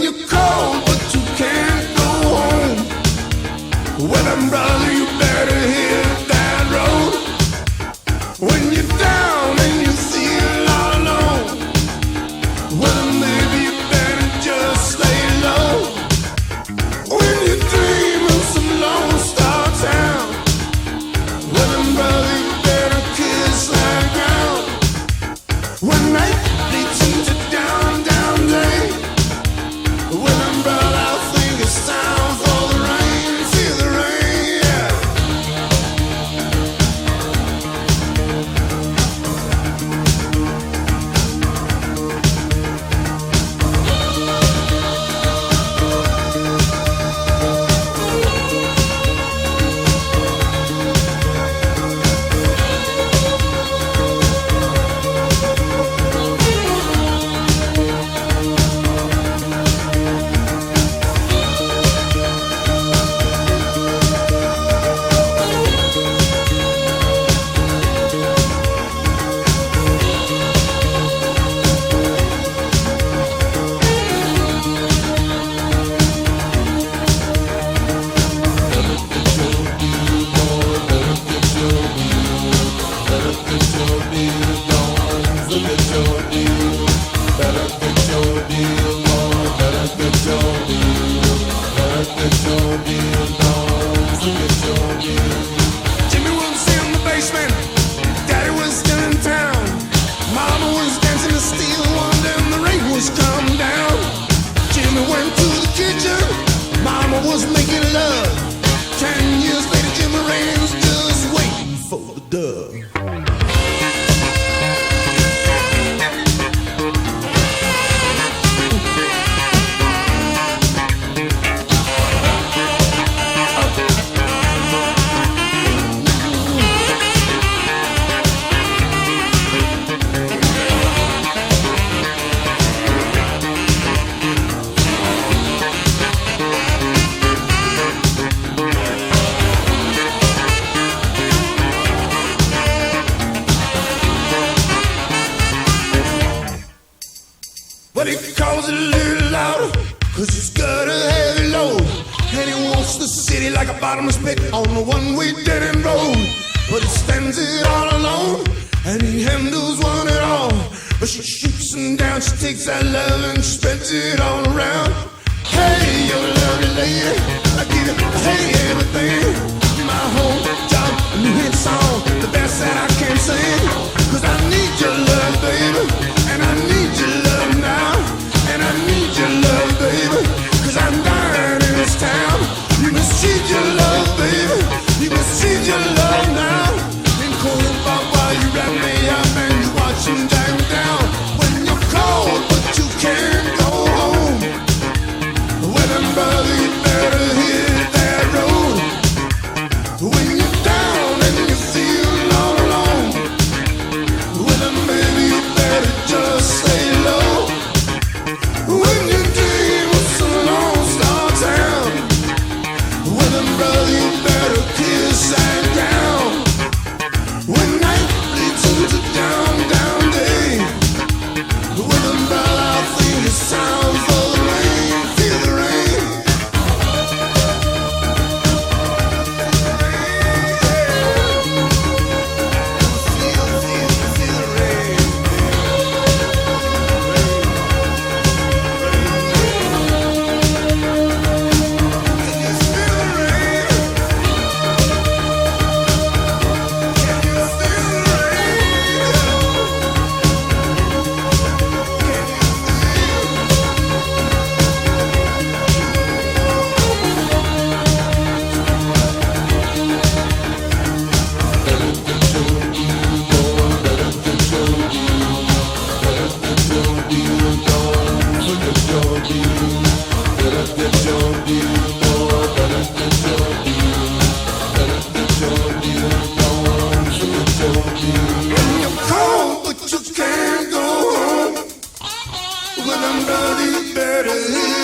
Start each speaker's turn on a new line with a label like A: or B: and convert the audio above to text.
A: you're cold, but you can't go home. Well, then, brother, you better hit that road. When you're down and you feel all alone, well, then, maybe you better just lay low. When you dream of some Lone Star town, well, then, brother, you better kiss that ground. When night leads into down, down day, well, then, brother, I think it's time for the rain. Feel the rain, yeah. Jimmy was in the basement, Daddy was still in town. Mama was dancing to Stevie Wonder and the rain was coming down. Jimmy went to the kitchen, Mama was making love. 10 years later, Jimmy Rain's just waiting for the dove. But he calls it a little louder, 'cause he's got a heavy load. And he walks the city like a bottomless pit on the one-way dead-end road. But he spends it all alone, and he handles one at all. But she shoots him down, she takes that love and spreads it all around. Hey, you're a lovely lady, I give you, hey, everything. My whole job, a new hit song, the best that I can sing. 'Cause I need your love, baby, and I need your love now. And I need your love, baby, 'cause I'm dying in this town. You must need your love, baby, you must need your love now. Been calling about while you wrap me up and you watch him drag me down. When you're cold, but you can't go home, well, then, brother, you better hit that road. When you're down and you feel all alone, well, then, baby, you better just stay low. When you dream of some Lone Star town, well, then, brother, you better kiss that ground. When night leads into down, down day, well, then, brother, I think it's time for the rain. Feel the rain. Feel the rain. You're cold, but you can't go home. Well, I'm brother, you better hit